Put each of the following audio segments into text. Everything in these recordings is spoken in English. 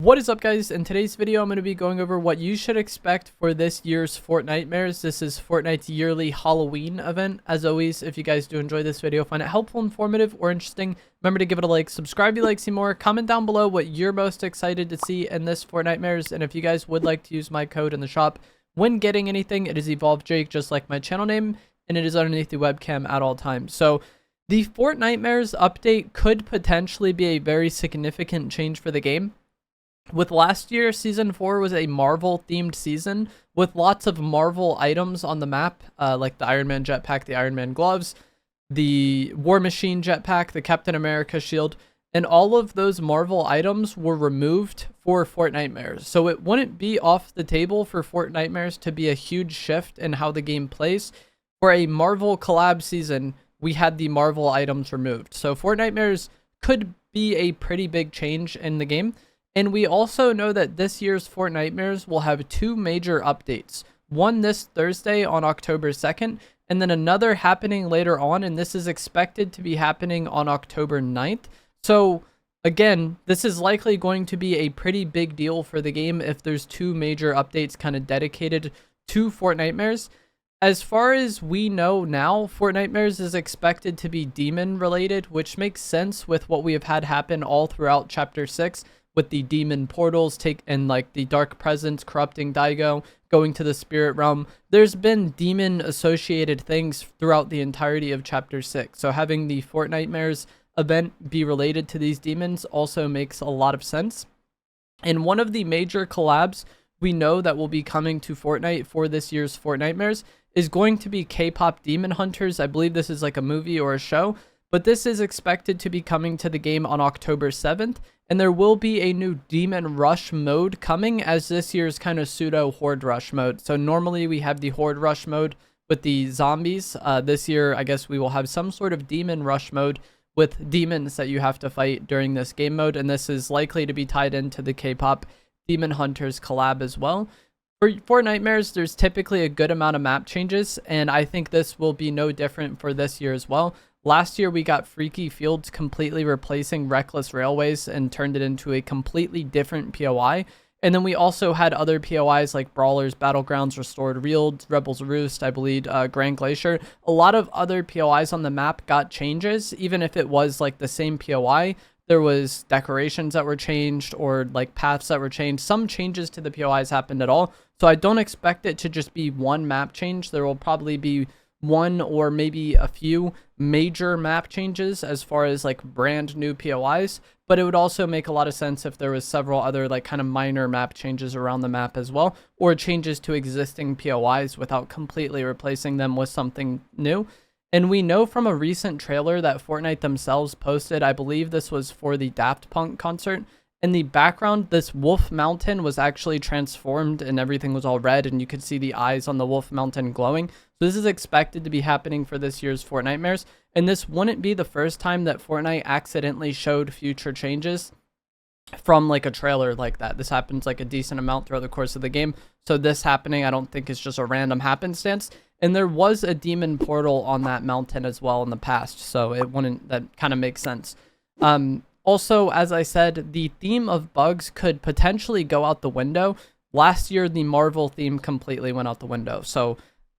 What is up, guys? In today's video, I'm going to be going over what you should expect for this year's Fortnitemares. This is Fortnite's yearly Halloween event. As always, if you guys do enjoy this video, find it helpful, informative, or interesting, remember to give it a like, subscribe if you like to see more, comment down below what you're most excited to see in this Fortnitemares, and if you guys would like to use my code in the shop when getting anything, it is EvolveJake, just like my channel name, and it is underneath the webcam at all times. So the Fortnitemares update could potentially be a very significant change for the game. With last year, Season 4 was a Marvel-themed season with lots of Marvel items on the map, like the Iron Man jetpack, the Iron Man gloves, the War Machine jetpack, the Captain America shield, and all of those Marvel items were removed for Fortnitemares. So it wouldn't be off the table for Fortnitemares to be a huge shift in how the game plays. For a Marvel collab season, we had the Marvel items removed. So Fortnitemares could be a pretty big change in the game. And we also know that this year's Fortnitemares will have two major updates. One this Thursday on October 2nd, and then another happening later on, and this is expected to be happening on October 9th. So again, this is likely going to be a pretty big deal for the game if there's two major updates kind of dedicated to Fortnitemares. As far as we know now, Fortnitemares is expected to be demon related, which makes sense with what we have had happen all throughout Chapter 6. With the demon portals and like the dark presence corrupting Daigo, going to the spirit realm. There's been demon associated things throughout the entirety of Chapter 6. So having the Fortnitemares event be related to these demons also makes a lot of sense. And one of the major collabs we know that will be coming to Fortnite for this year's Fortnitemares is going to be K-pop Demon Hunters. I believe this is like a movie or a show, but this is expected to be coming to the game on October 7th. And there will be a new Demon Rush mode coming as this year's kind of pseudo Horde Rush mode. So normally we have the Horde Rush mode with the zombies. This year, I guess we will have some sort of Demon Rush mode with demons that you have to fight during this game mode. And this is likely to be tied into the K-pop Demon Hunters collab as well. For Fortnitemares, there's typically a good amount of map changes, and I think this will be no different for this year as well. Last year, we got Freaky Fields completely replacing Reckless Railways and turned it into a completely different POI. And then we also had other POIs like Brawlers, Battlegrounds, Restored Reeld, Rebels Roost, I believe, Grand Glacier. A lot of other POIs on the map got changes, even if it was like the same POI. There was decorations that were changed or like paths that were changed. Some changes to the POIs happened at all. So I don't expect it to just be one map change. There will probably be one or maybe a few major map changes as far as like brand new POIs, but it would also make a lot of sense if there was several other like kind of minor map changes around the map as well, or changes to existing POIs without completely replacing them with something new. And we know from a recent trailer that Fortnite themselves posted, I believe this was for the Daft Punk concert. In the background, this Wolf Mountain was actually transformed and everything was all red, and you could see the eyes on the Wolf Mountain glowing. So this is expected to be happening for this year's Fortnitemares, and this wouldn't be the first time that Fortnite accidentally showed future changes from like a trailer like that. This happens like a decent amount throughout the course of the game. So this happening, I don't think is just a random happenstance. And there was a demon portal on that mountain as well in the past, so it wouldn't, that kind of makes sense. Also, as I said, the theme of bugs could potentially go out the window. Last year, the Marvel theme completely went out the window. So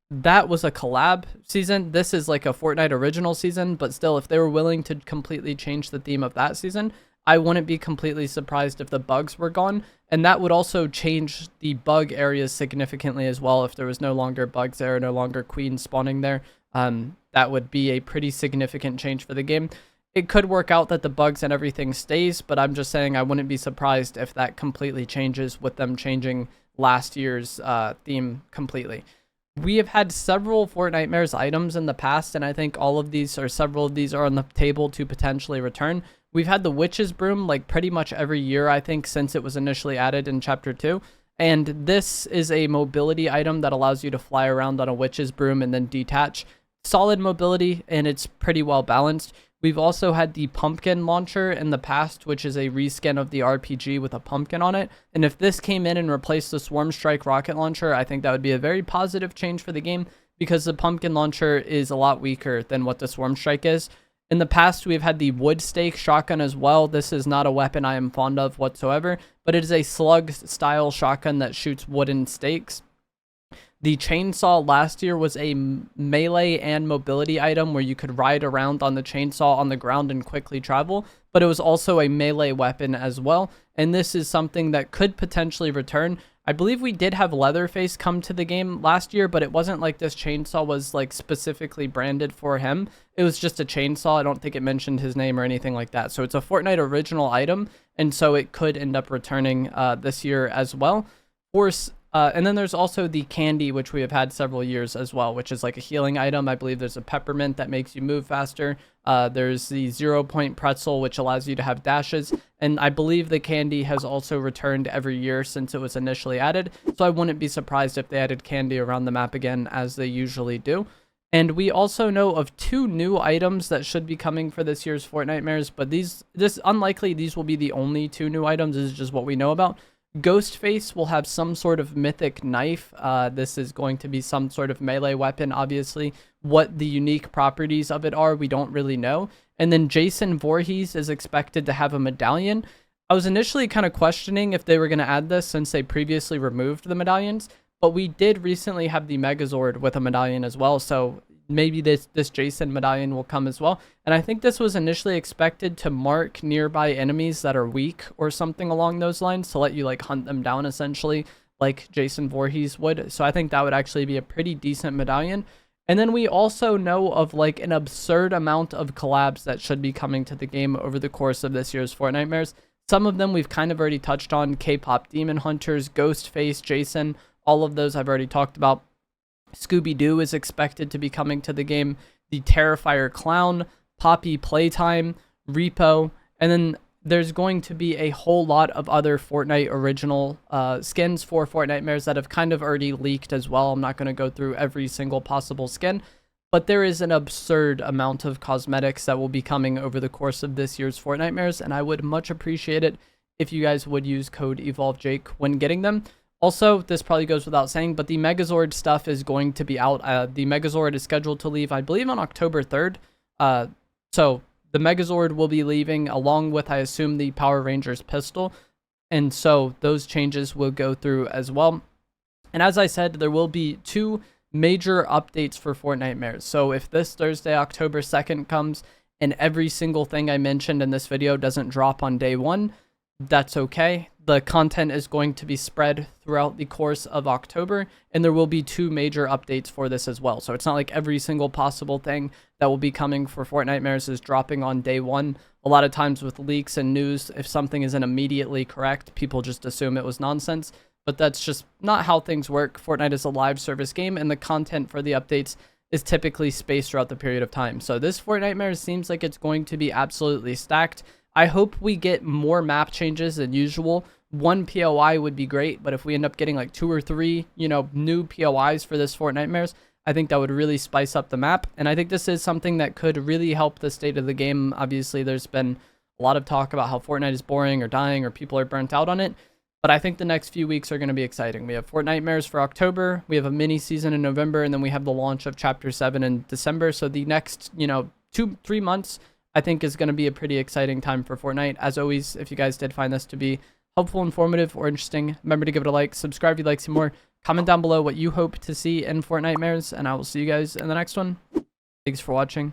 that was a collab season. This is like a Fortnite original season, but still, if they were willing to completely change the theme of that season, I wouldn't be completely surprised if the bugs were gone. And that would also change the bug areas significantly as well. If there was no longer bugs there, no longer queens spawning there, that would be a pretty significant change for the game. It could work out that the bugs and everything stays, but I'm just saying I wouldn't be surprised if that completely changes with them changing last year's theme completely. We have had several Fortnitemares items in the past, and I think all of these or several of these are on the table to potentially return. We've had the Witch's Broom like pretty much every year, I think, since it was initially added in Chapter 2. And this is a mobility item that allows you to fly around on a Witch's Broom and then detach. Solid mobility, and it's pretty well balanced. We've also had the pumpkin launcher in the past, which is a reskin of the RPG with a pumpkin on it. And if this came in and replaced the Swarm Strike rocket launcher, I think that would be a very positive change for the game, because the pumpkin launcher is a lot weaker than what the Swarm Strike is. In the past, we've had the wood stake shotgun as well. This is not a weapon I am fond of whatsoever, but it is a slug style shotgun that shoots wooden stakes. The chainsaw last year was a melee and mobility item where you could ride around on the chainsaw on the ground and quickly travel, but it was also a melee weapon as well. And this is something that could potentially return. I believe we did have Leatherface come to the game last year, but it wasn't like this chainsaw was like specifically branded for him. It was just a chainsaw. I don't think it mentioned his name or anything like that. So it's a Fortnite original item, and so it could end up returning this year as well. Of course, and then there's also the candy, which we have had several years as well, which is like a healing item. I believe there's a peppermint that makes you move faster. There's the 0-point pretzel, which allows you to have dashes. And I believe the candy has also returned every year since it was initially added. So I wouldn't be surprised if they added candy around the map again, as they usually do. And we also know of 2 new items that should be coming for this year's Fortnitemares, but unlikely these will be the only 2 new items. This is just what we know about. Ghostface will have some sort of mythic knife. This is going to be some sort of melee weapon, obviously. What the unique properties of it are, we don't really know. And then Jason Voorhees is expected to have a medallion. I was initially kind of questioning if they were going to add this since they previously removed the medallions, but we did recently have the Megazord with a medallion as well, so maybe this Jason medallion will come as well. And I think this was initially expected to mark nearby enemies that are weak or something along those lines, to let you like hunt them down essentially, like Jason Voorhees would. So I think that would actually be a pretty decent medallion. And then we also know of like an absurd amount of collabs that should be coming to the game over the course of this year's Fortnitemares. Some of them we've kind of already touched on: K-pop Demon Hunters, Ghostface, Jason, all of those I've already talked about. Scooby-Doo is expected to be coming to the game, the Terrifier Clown, Poppy Playtime, Repo, and then there's going to be a whole lot of other Fortnite original skins for Fortnitemares that have kind of already leaked as well. I'm not going to go through every single possible skin, but there is an absurd amount of cosmetics that will be coming over the course of this year's Fortnitemares, and I would much appreciate it if you guys would use code EvolveJake when getting them. Also, this probably goes without saying, but the Megazord stuff is going to be out. The Megazord is scheduled to leave, I believe, on October 3rd. So the Megazord will be leaving along with, I assume, the Power Rangers pistol. And so those changes will go through as well. And as I said, there will be 2 major updates for Fortnitemares. So if this Thursday, October 2nd comes and every single thing I mentioned in this video doesn't drop on day 1, that's okay. The content is going to be spread throughout the course of October, and there will be 2 major updates for this as well. So it's not like every single possible thing that will be coming for Fortnitemares is dropping on day 1. A lot of times with leaks and news, if something isn't immediately correct, people just assume it was nonsense. But that's just not how things work. Fortnite is a live service game, and the content for the updates is typically spaced throughout the period of time. So this Fortnitemares seems like it's going to be absolutely stacked. I hope we get more map changes than usual. 1 POI would be great, but if we end up getting like 2 or 3, new POIs for this Fortnitemares, I think that would really spice up the map. And I think this is something that could really help the state of the game. Obviously, there's been a lot of talk about how Fortnite is boring or dying or people are burnt out on it. But I think the next few weeks are going to be exciting. We have Fortnitemares for October, we have a mini season in November, and then we have the launch of Chapter 7 in December. So the next, 2-3 months, I think is going to be a pretty exciting time for Fortnite. As always, if you guys did find this to be helpful, informative, or interesting, remember to give it a like, subscribe if you'd like to see more, comment down below what you hope to see in Fortnitemares, and I will see you guys in the next one. Thanks for watching.